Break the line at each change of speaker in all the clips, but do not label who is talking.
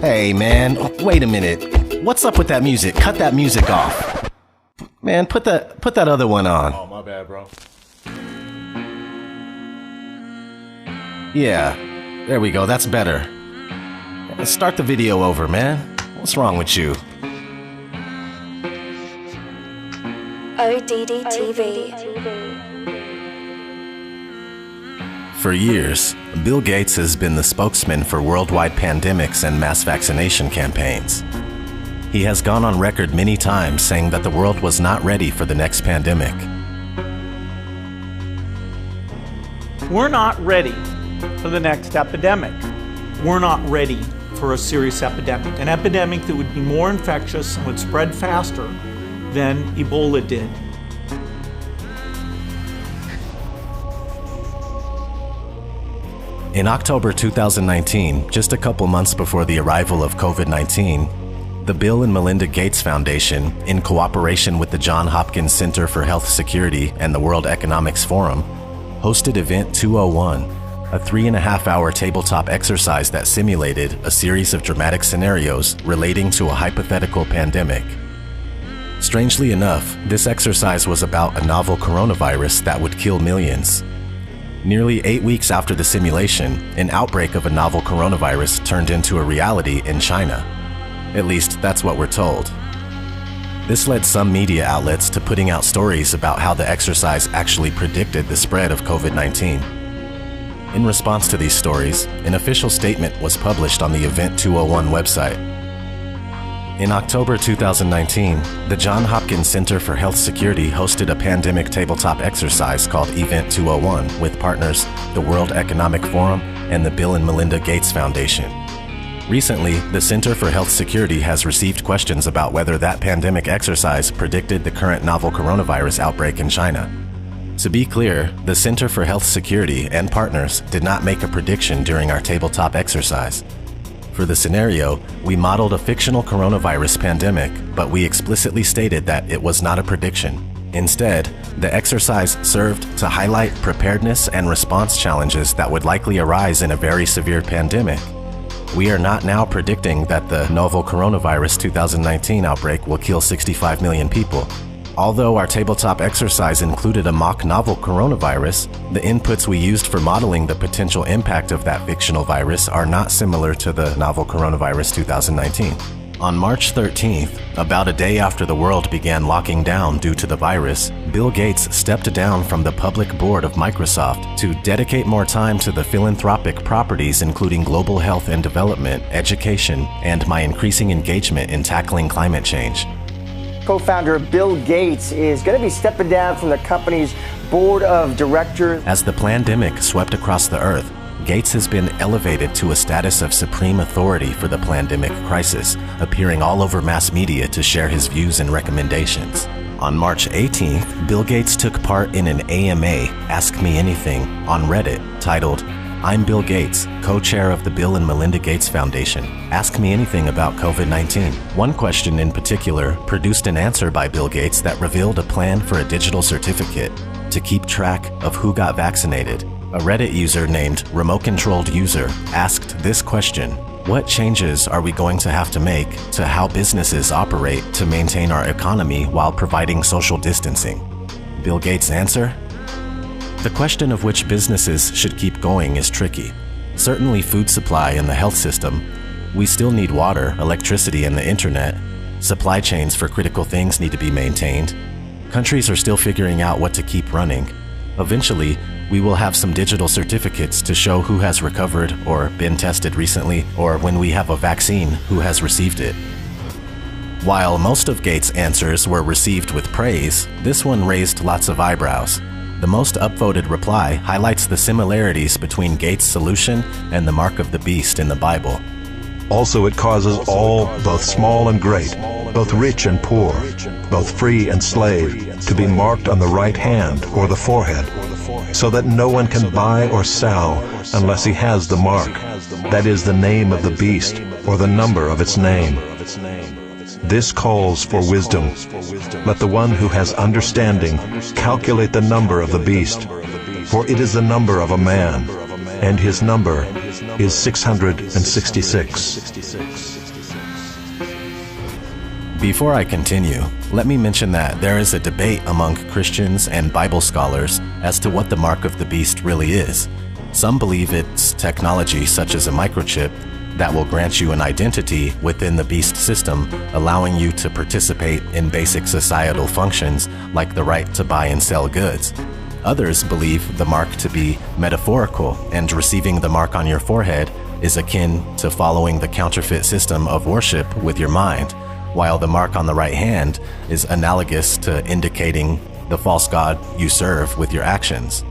Hey, man, wait a minute. What's up with that music? Cut that music off. Man, put that other one on.
Oh, my bad, bro.
Yeah, there we go. That's better. Start the video over, man. What's wrong with you?
ID2020.
For years, Bill Gates has been the spokesman for worldwide pandemics and mass vaccination campaigns. He has gone on record many times saying that the world was not ready for the next pandemic.
We're not ready for the next epidemic. We're not ready for a serious epidemic, an epidemic that would be more infectious and would spread faster than Ebola did.
In October 2019, just a couple months before the arrival of COVID-19, the Bill and Melinda Gates Foundation, in cooperation with the Johns Hopkins Center for Health Security and the World Economic Forum, hosted Event 201, a 3.5-hour tabletop exercise that simulated a series of dramatic scenarios relating to a hypothetical pandemic. Strangely enough, this exercise was about a novel coronavirus that would kill millions. Nearly 8 weeks after the simulation, an outbreak of a novel coronavirus turned into a reality in China. At least, that's what we're told. This led some media outlets to putting out stories about how the exercise actually predicted the spread of COVID-19. In response to these stories, an official statement was published on the Event 201 website. In October 2019, the Johns Hopkins Center for Health Security hosted a pandemic tabletop exercise called Event 201 with partners the World Economic Forum and the Bill and Melinda Gates Foundation. Recently, the Center for Health Security has received questions about whether that pandemic exercise predicted the current novel coronavirus outbreak in China. To be clear, the Center for Health Security and partners did not make a prediction during our tabletop exercise. For the scenario, we modeled a fictional coronavirus pandemic, but we explicitly stated that it was not a prediction. Instead, the exercise served to highlight preparedness and response challenges that would likely arise in a very severe pandemic. We are not now predicting that the novel coronavirus 2019 outbreak will kill 65 million people. Although our tabletop exercise included a mock novel coronavirus, the inputs we used for modeling the potential impact of that fictional virus are not similar to the novel coronavirus 2019. On March 13th, about a day after the world began locking down due to the virus, Bill Gates stepped down from the public board of Microsoft to dedicate more time to the philanthropic properties including global health and development, education, and my increasing engagement in tackling climate change.
Co-founder Bill Gates is going to be stepping down from the company's board of directors.
As the pandemic swept across the earth, Gates has been elevated to a status of supreme authority for the pandemic crisis, appearing all over mass media to share his views and recommendations. On March 18th, Bill Gates took part in an AMA, Ask Me Anything, on Reddit, titled, "I'm Bill Gates, co-chair of the Bill and Melinda Gates Foundation. Ask me anything about COVID-19. One question in particular produced an answer by Bill Gates that revealed a plan for a digital certificate to keep track of who got vaccinated. A Reddit user named Remote Controlled User asked this question: what changes are we going to have to make to how businesses operate to maintain our economy while providing social distancing? Bill Gates' answer? The question of which businesses should keep going is tricky. Certainly food supply and the health system. We still need water, electricity, and the internet. Supply chains for critical things need to be maintained. Countries are still figuring out what to keep running. Eventually, we will have some digital certificates to show who has recovered or been tested recently, or when we have a vaccine, who has received it. While most of Gates' answers were received with praise, this one raised lots of eyebrows. The most upvoted reply highlights the similarities between Gates' solution and the mark of the beast in the Bible.
Also it causes all, both small and great, both rich and poor, both free and slave, to be marked on the right hand or the forehead, so that no one can buy or sell unless he has the mark, that is the name of the beast or the number of its name. This calls for wisdom. Let the one who has understanding calculate the number of the beast, for it is the number of a man, and his number is 666.
Before I continue, let me mention that there is a debate among Christians and Bible scholars as to what the mark of the beast really is. Some believe it's technology such as a microchip that will grant you an identity within the beast system, allowing you to participate in basic societal functions like the right to buy and sell goods. Others believe the mark to be metaphorical, and receiving the mark on your forehead is akin to following the counterfeit system of worship with your mind, while the mark on the right hand is analogous to indicating the false god you serve with your actions.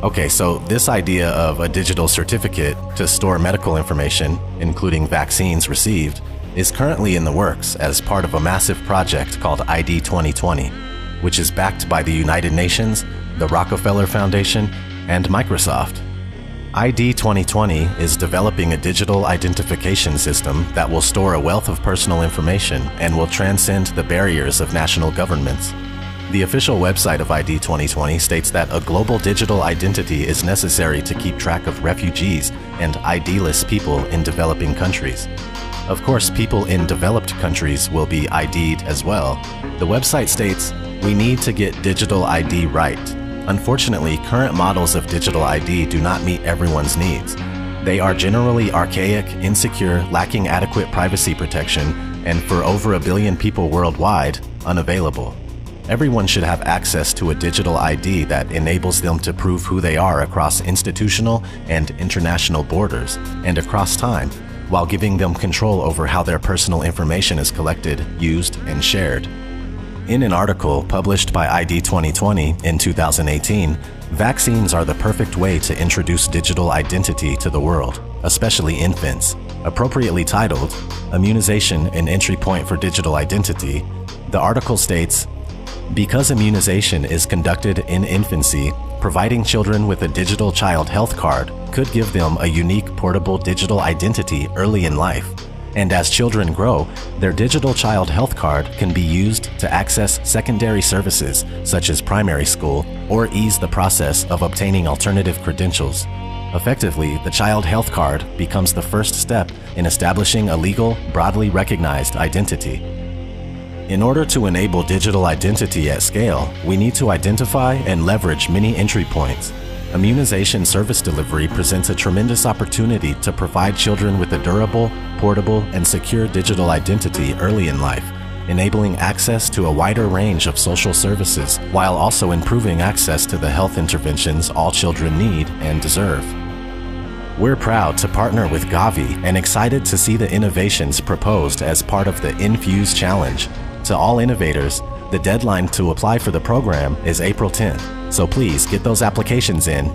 Okay, so this idea of a digital certificate to store medical information, including vaccines received, is currently in the works as part of a massive project called ID2020, which is backed by the United Nations, the Rockefeller Foundation, and Microsoft. ID2020 is developing a digital identification system that will store a wealth of personal information and will transcend the barriers of national governments. The official website of ID2020 states that a global digital identity is necessary to keep track of refugees and ID-less people in developing countries. Of course, people in developed countries will be ID'd as well. The website states, "We need to get digital ID right. Unfortunately, current models of digital ID do not meet everyone's needs. They are generally archaic, insecure, lacking adequate privacy protection, and for over 1 billion people worldwide, unavailable. Everyone should have access to a digital ID that enables them to prove who they are across institutional and international borders and across time, while giving them control over how their personal information is collected, used, and shared." In an article published by ID2020 in 2018, vaccines are the perfect way to introduce digital identity to the world, especially infants. Appropriately titled, "Immunization an Entry Point for Digital Identity," the article states, "Because immunization is conducted in infancy, providing children with a digital child health card could give them a unique portable digital identity early in life. And as children grow, their digital child health card can be used to access secondary services such as primary school or ease the process of obtaining alternative credentials. Effectively, the child health card becomes the first step in establishing a legal, broadly recognized identity." In order to enable digital identity at scale, we need to identify and leverage many entry points. Immunization service delivery presents a tremendous opportunity to provide children with a durable, portable, and secure digital identity early in life, enabling access to a wider range of social services while also improving access to the health interventions all children need and deserve. We're proud to partner with Gavi and excited to see the innovations proposed as part of the Infuse Challenge. To all innovators, the deadline to apply for the program is April 10th, so please get those applications in.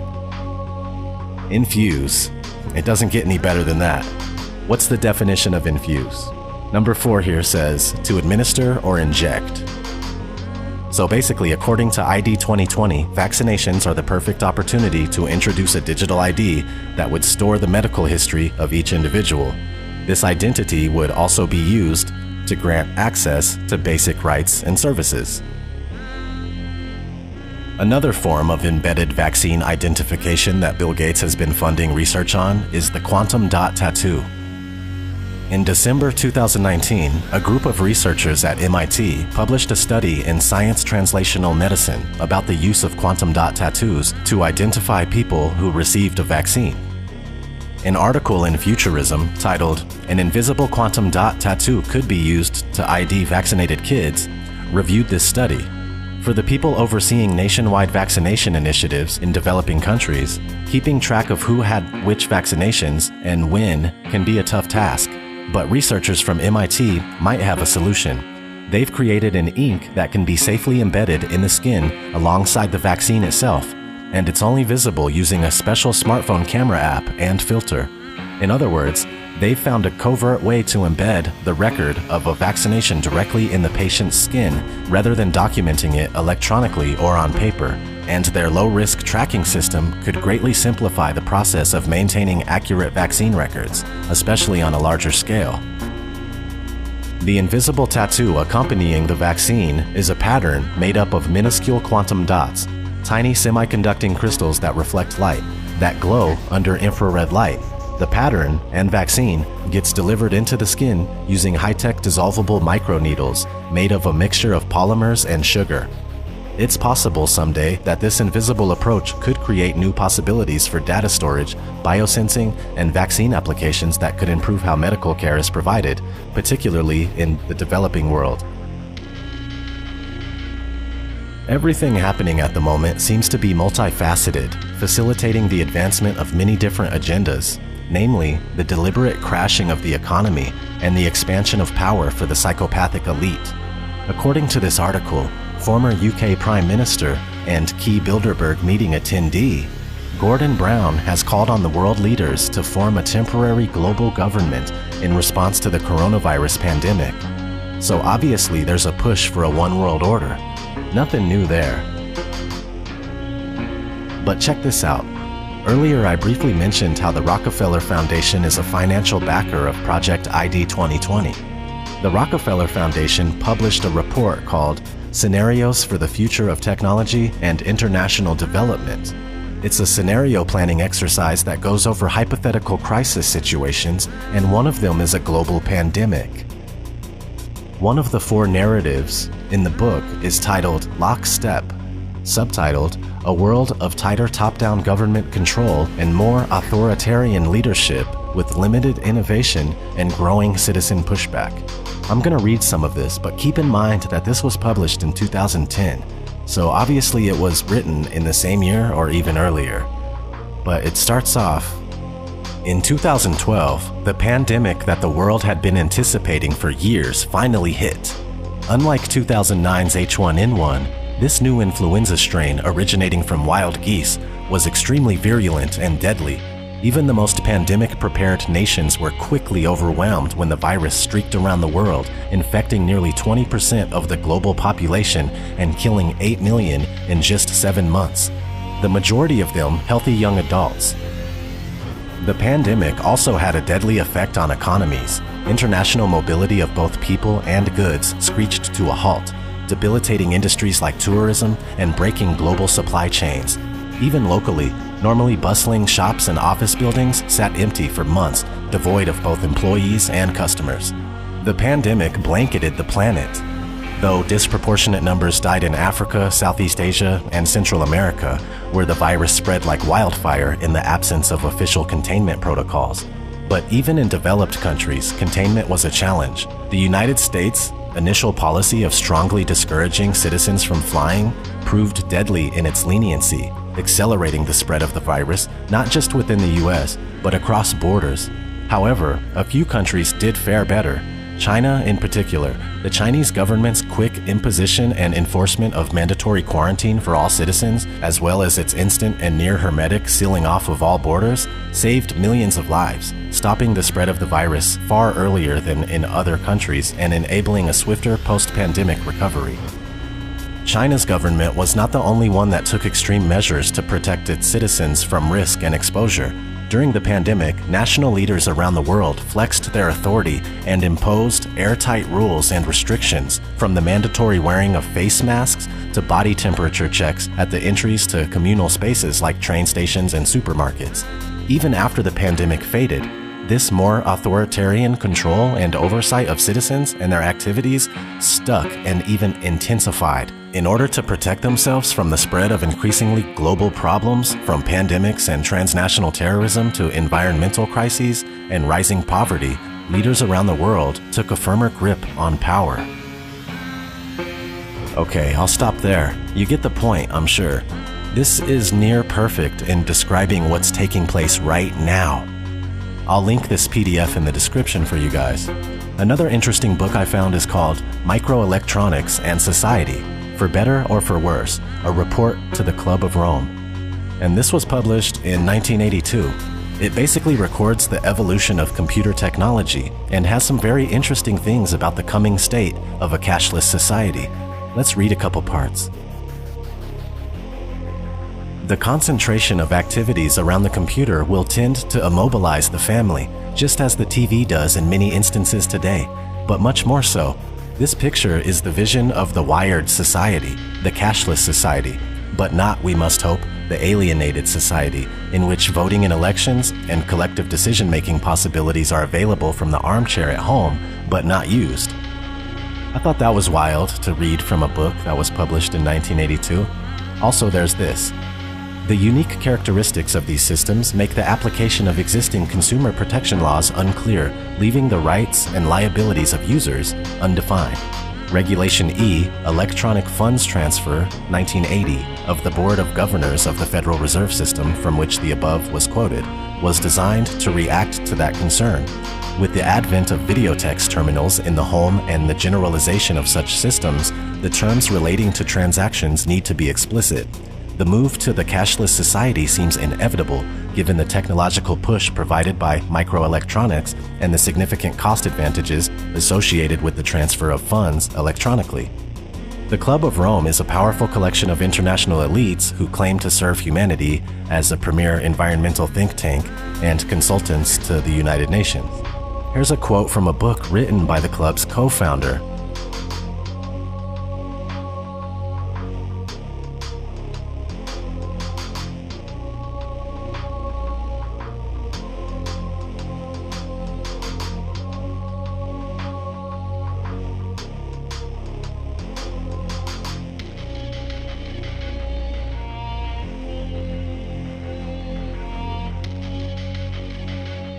Infuse. It doesn't get any better than that. What's the definition of infuse? Number 4 here says, to administer or inject. So basically, according to ID2020, vaccinations are the perfect opportunity to introduce a digital ID that would store the medical history of each individual. This identity would also be used to grant access to basic rights and services. Another form of embedded vaccine identification that Bill Gates has been funding research on is the quantum dot tattoo. In December 2019, a group of researchers at MIT published a study in Science Translational Medicine about the use of quantum dot tattoos to identify people who received a vaccine. An article in Futurism titled, "An Invisible Quantum Dot Tattoo Could Be Used to ID Vaccinated Kids," reviewed this study. For the people overseeing nationwide vaccination initiatives in developing countries, keeping track of who had which vaccinations and when can be a tough task. But researchers from MIT might have a solution. They've created an ink that can be safely embedded in the skin alongside the vaccine itself, and it's only visible using a special smartphone camera app and filter. In other words, they've found a covert way to embed the record of a vaccination directly in the patient's skin rather than documenting it electronically or on paper, and their low-risk tracking system could greatly simplify the process of maintaining accurate vaccine records, especially on a larger scale. The invisible tattoo accompanying the vaccine is a pattern made up of minuscule quantum dots, tiny semiconducting crystals that reflect light, that glow under infrared light, The pattern and vaccine gets delivered into the skin using high-tech dissolvable microneedles made of a mixture of polymers and sugar. It's possible someday that this invisible approach could create new possibilities for data storage, biosensing, and vaccine applications that could improve how medical care is provided, particularly in the developing world. Everything happening at the moment seems to be multifaceted, facilitating the advancement of many different agendas, namely the deliberate crashing of the economy and the expansion of power for the psychopathic elite. According to this article, former UK Prime Minister and key Bilderberg meeting attendee, Gordon Brown has called on the world leaders to form a temporary global government in response to the coronavirus pandemic. So obviously there's a push for a one world order. Nothing new there. But check this out. Earlier I briefly mentioned how the Rockefeller Foundation is a financial backer of Project ID 2020. The Rockefeller Foundation published a report called Scenarios for the Future of Technology and International Development. It's a scenario planning exercise that goes over hypothetical crisis situations, and one of them is a global pandemic. One of the 4 narratives in the book is titled Lockstep, subtitled A World of Tighter Top-Down Government Control and More Authoritarian Leadership with Limited Innovation and Growing Citizen Pushback. I'm going to read some of this, but keep in mind that this was published in 2010, so obviously it was written in the same year or even earlier. But it starts off, in 2012, the pandemic that the world had been anticipating for years finally hit. Unlike 2009's H1N1, this new influenza strain originating from wild geese was extremely virulent and deadly. Even the most pandemic-prepared nations were quickly overwhelmed when the virus streaked around the world, infecting nearly 20% of the global population and killing 8 million in just 7 months. The majority of them healthy young adults. The pandemic also had a deadly effect on economies. International mobility of both people and goods screeched to a halt, debilitating industries like tourism and breaking global supply chains. Even locally, normally bustling shops and office buildings sat empty for months, devoid of both employees and customers. The pandemic blanketed the planet. Though disproportionate numbers died in Africa, Southeast Asia, and Central America, where the virus spread like wildfire in the absence of official containment protocols. But even in developed countries, containment was a challenge. The United States' initial policy of strongly discouraging citizens from flying proved deadly in its leniency, accelerating the spread of the virus, not just within the US, but across borders. However, a few countries did fare better. China in particular. The Chinese government's quick imposition and enforcement of mandatory quarantine for all citizens, as well as its instant and near hermetic sealing off of all borders, saved millions of lives, stopping the spread of the virus far earlier than in other countries and enabling a swifter post-pandemic recovery. China's government was not the only one that took extreme measures to protect its citizens from risk and exposure. During the pandemic, national leaders around the world flexed their authority and imposed airtight rules and restrictions, from the mandatory wearing of face masks to body temperature checks at the entries to communal spaces like train stations and supermarkets. Even after the pandemic faded, this more authoritarian control and oversight of citizens and their activities stuck and even intensified. In order to protect themselves from the spread of increasingly global problems, from pandemics and transnational terrorism to environmental crises and rising poverty, leaders around the world took a firmer grip on power. Okay, I'll stop there. You get the point, I'm sure. This is near perfect in describing what's taking place right now. I'll link this PDF in the description for you guys. Another interesting book I found is called Microelectronics and Society, For Better or For Worse, a report to the Club of Rome. And this was published in 1982. It basically records the evolution of computer technology and has some very interesting things about the coming state of a cashless society. Let's read a couple parts. The concentration of activities around the computer will tend to immobilize the family, just as the TV does in many instances today, but much more so. This picture is the vision of the wired society, the cashless society, but not, we must hope, the alienated society, in which voting in elections and collective decision-making possibilities are available from the armchair at home, but not used. I thought that was wild to read from a book that was published in 1982. Also, there's this. The unique characteristics of these systems make the application of existing consumer protection laws unclear, leaving the rights and liabilities of users undefined. Regulation E, Electronic Funds Transfer, 1980, of the Board of Governors of the Federal Reserve System, from which the above was quoted, was designed to react to that concern. With the advent of videotex terminals in the home and the generalization of such systems, the terms relating to transactions need to be explicit. The move to the cashless society seems inevitable, given the technological push provided by microelectronics and the significant cost advantages associated with the transfer of funds electronically. The Club of Rome is a powerful collection of international elites who claim to serve humanity as a premier environmental think tank and consultants to the United Nations. Here's a quote from a book written by the club's co-founder.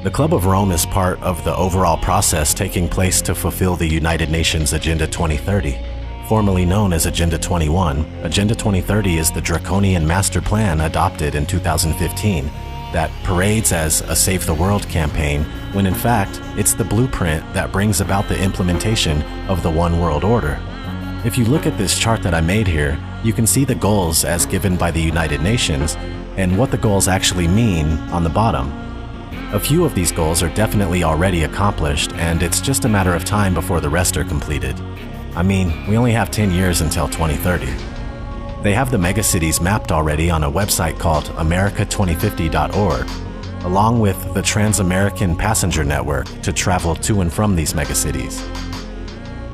The Club of Rome is part of the overall process taking place to fulfill the United Nations Agenda 2030. Formerly known as Agenda 21, Agenda 2030 is the draconian master plan adopted in 2015 that parades as a Save the World campaign, when in fact, it's the blueprint that brings about the implementation of the One World Order. If you look at this chart that I made here, you can see the goals as given by the United Nations and what the goals actually mean on the bottom. A few of these goals are definitely already accomplished, and it's just a matter of time before the rest are completed. I mean, we only have 10 years until 2030. They have the megacities mapped already on a website called America2050.org, along with the Trans-American Passenger Network to travel to and from these megacities.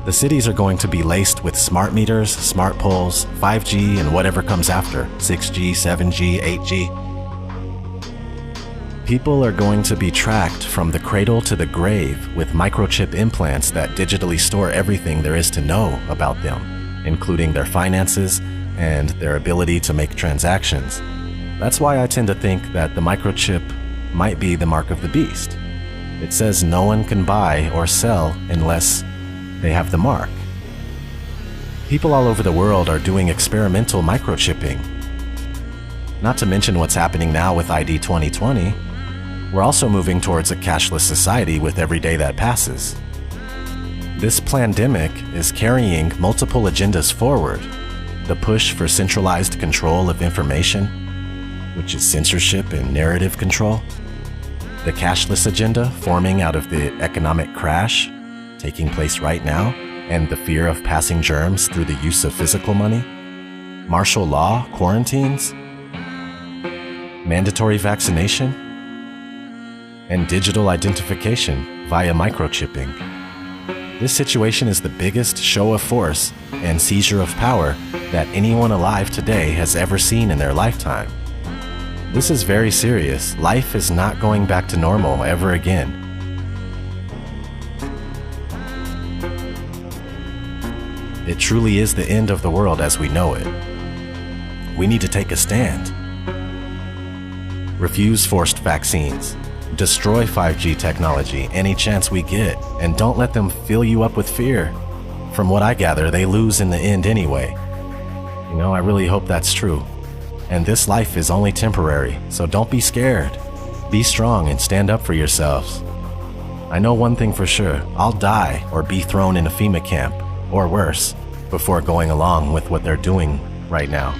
The cities are going to be laced with smart meters, smart poles, 5G, and whatever comes after, 6G, 7G, 8G. People are going to be tracked from the cradle to the grave with microchip implants that digitally store everything there is to know about them, including their finances and their ability to make transactions. That's why I tend to think that the microchip might be the mark of the beast. It says no one can buy or sell unless they have the mark. People all over the world are doing experimental microchipping. Not to mention what's happening now with ID2020. We're also moving towards a cashless society with every day that passes. This pandemic is carrying multiple agendas forward. The push for centralized control of information, which is censorship and narrative control. The cashless agenda forming out of the economic crash taking place right now, and the fear of passing germs through the use of physical money. Martial law quarantines. Mandatory vaccination. And digital identification via microchipping. This situation is the biggest show of force and seizure of power that anyone alive today has ever seen in their lifetime. This is very serious. Life is not going back to normal ever again. It truly is the end of the world as we know it. We need to take a stand. Refuse forced vaccines. Destroy 5G technology any chance we get, and don't let them fill you up with fear. From what I gather, they lose in the end anyway. You know, I really hope that's true. And this life is only temporary, so don't be scared. Be strong and stand up for yourselves. I know one thing for sure, I'll die or be thrown in a FEMA camp, or worse, before going along with what they're doing right now.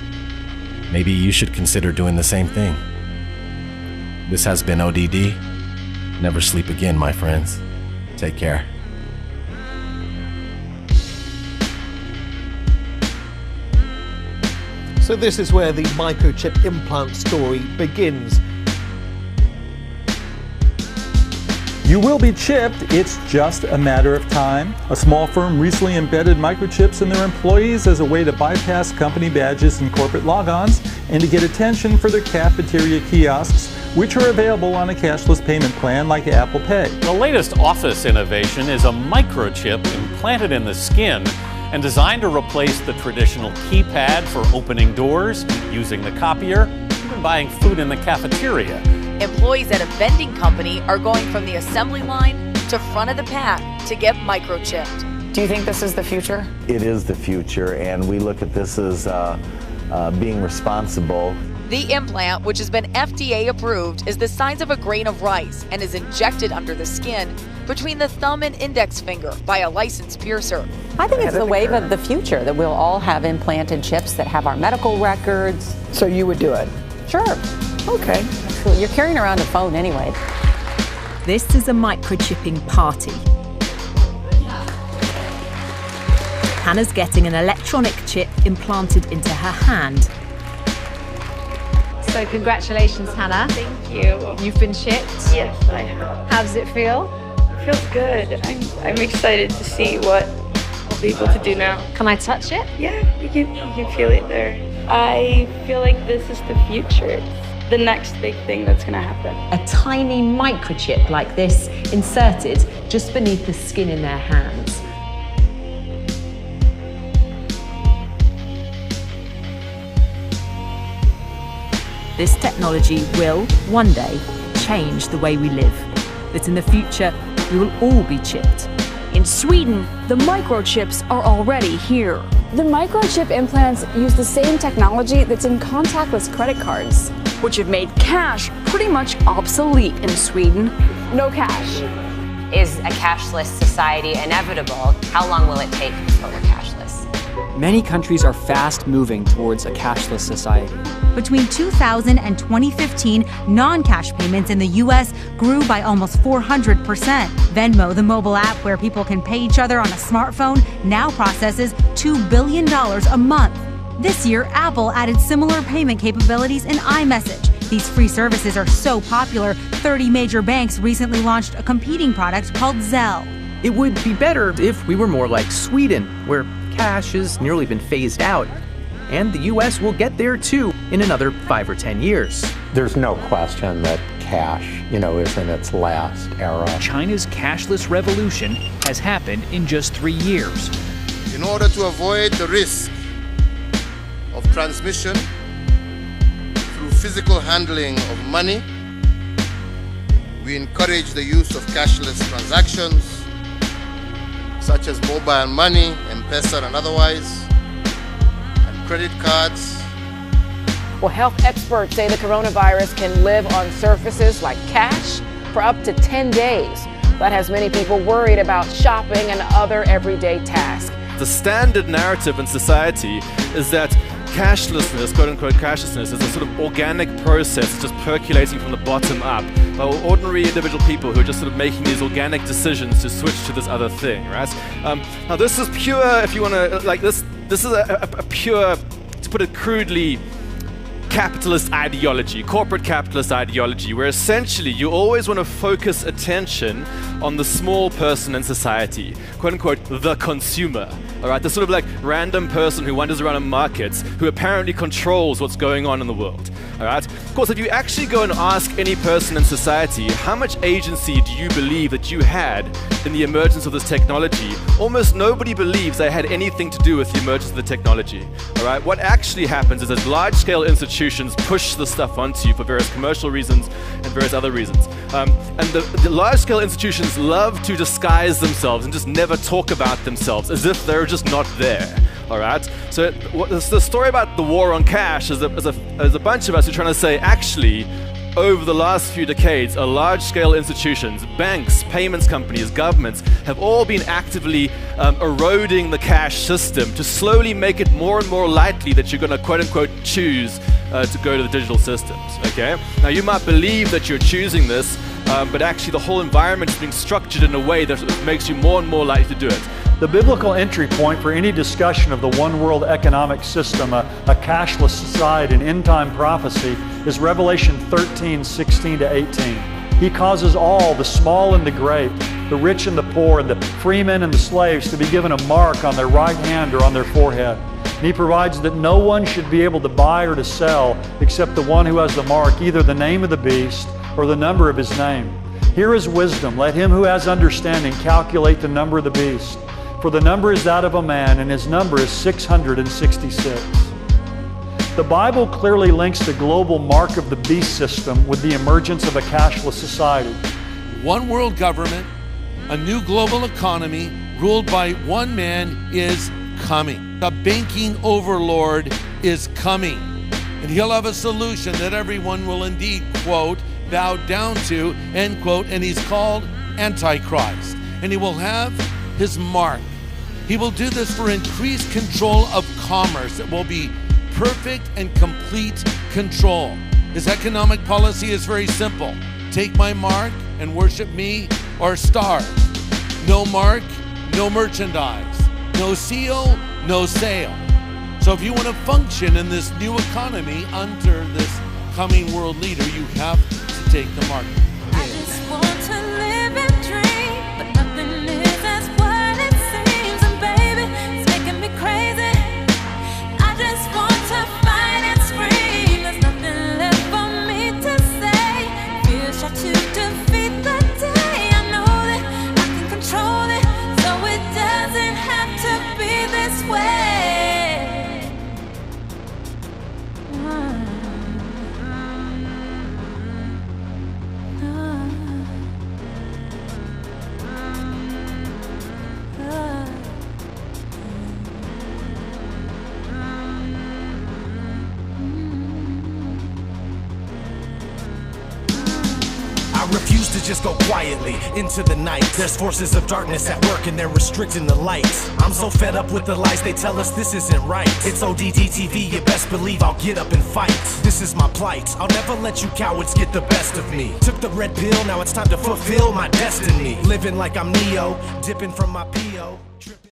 Maybe you should consider doing the same thing. This has been ODD. Never sleep again, my friends. Take care.
So this is where the microchip implant story begins.
You will be chipped, it's just a matter of time. A small firm recently embedded microchips in their employees as a way to bypass company badges and corporate logons and to get attention for their cafeteria kiosks, which are available on a cashless payment plan like Apple Pay.
The latest office innovation is a microchip implanted in the skin and designed to replace the traditional keypad for opening doors, using the copier, even buying food in the cafeteria.
Employees at a vending company are going from the assembly line to front of the pack to get microchipped.
Do you think this is the future?
It is the future, and we look at this as being responsible.
The implant, which has been FDA approved, is the size of a grain of rice and is injected under the skin between the thumb and index finger by a licensed piercer.
I think it's the wave of the future that we'll all have implanted chips that have our medical records.
So you would do it?
Sure.
Okay.
Absolutely. You're carrying around a phone anyway.
This is a microchipping party. Hannah's getting an electronic chip implanted into her hand.
So congratulations, Hannah.
Thank you.
You've been chipped?
Yes, I have.
How does it feel?
It feels good. I'm excited to see what I'll be able to do now.
Can I touch it?
Yeah, you can feel it there. I feel like this is the future. It's the next big thing that's going to happen.
A tiny microchip like this inserted just beneath the skin in their hands.
This technology will, one day, change the way we live. That in the future, we will all be chipped.
In Sweden, the microchips are already here.
The microchip implants use the same technology that's in contactless credit cards,
which have made cash pretty much obsolete in Sweden.
No cash.
Is a cashless society inevitable? How long will it take before we're cashless?
Many countries are fast moving towards a cashless society.
Between 2000 and 2015, non-cash payments in the U.S. grew by almost 400%. Venmo, the mobile app where people can pay each other on a smartphone, now processes $2 billion a month. This year, Apple added similar payment capabilities in iMessage. These free services are so popular, 30 major banks recently launched a competing product called Zelle.
It would be better if we were more like Sweden, where cash has nearly been phased out. And the U.S. will get there too in another 5 or 10 years.
There's no question that cash, is in its last era.
China's cashless revolution has happened in just 3 years.
In order to avoid the risk of transmission through physical handling of money, we encourage the use of cashless transactions, such as mobile money, M-Pesa and otherwise, credit cards.
Well, health experts say the coronavirus can live on surfaces like cash for up to 10 days. That has many people worried about shopping and other everyday tasks.
The standard narrative in society is that cashlessness, quote-unquote cashlessness, is a sort of organic process just percolating from the bottom up by ordinary individual people who are just sort of making these organic decisions to switch to this other thing, right? Now this is pure, if you want to, like this is a pure, to put it crudely, capitalist ideology, corporate capitalist ideology, where essentially you always want to focus attention on the small person in society, quote unquote, the consumer. All right, the sort of like random person who wanders around in markets, who apparently controls what's going on in the world. All right. Of course, if you actually go and ask any person in society, how much agency do you believe that you had in the emergence of this technology? Almost nobody believes they had anything to do with the emergence of the technology. All right. What actually happens is that large-scale institutions push the stuff onto you for various commercial reasons and various other reasons. And the large-scale institutions love to disguise themselves and just never talk about themselves as if they're just not there. All right. So the story about the war on cash is a bunch of us who are trying to say, actually, over the last few decades, large-scale institutions, banks, payments companies, governments have all been actively eroding the cash system to slowly make it more and more likely that you're going to quote-unquote choose to go to the digital systems. Okay. Now you might believe that you're choosing this, but actually the whole environment is being structured in a way that makes you more and more likely to do it.
The biblical entry point for any discussion of the one world economic system, a cashless society, and end-time prophecy is Revelation 13:16-18. He causes all, the small and the great, the rich and the poor, and the freemen and the slaves to be given a mark on their right hand or on their forehead. And he provides that no one should be able to buy or to sell except the one who has the mark, either the name of the beast or the number of his name. Here is wisdom. Let him who has understanding calculate the number of the beast. For the number is that of a man, and his number is 666. The Bible clearly links the global mark of the beast system with the emergence of a cashless society.
One world government, a new global economy ruled by one man is coming. The banking overlord is coming. And he'll have a solution that everyone will indeed, quote, bow down to, end quote, and he's called Antichrist. And he will have his mark. He will do this for increased control of commerce. It will be perfect and complete control. His economic policy is very simple. Take my mark and worship me or starve. No mark, no merchandise. No seal, no sale. So if you want to function in this new economy under this coming world leader, you have to take the mark.
I just want to live and dream, but nothing is as what it seems. And baby, it's making me crazy. I just want to fight and scream. There's nothing left for me to say. Feel shot to defeat the day. I know that I can control it, so it doesn't have to be this way.
I refuse to just go quietly into the night. There's forces of darkness at work and they're restricting the light. I'm so fed up with the lies, they tell us this isn't right. It's ODD TV, you best believe I'll get up and fight. This is my plight, I'll never let you cowards get the best of me. Took the red pill, now it's time to fulfill my destiny. Living like I'm Neo, dipping from my PO.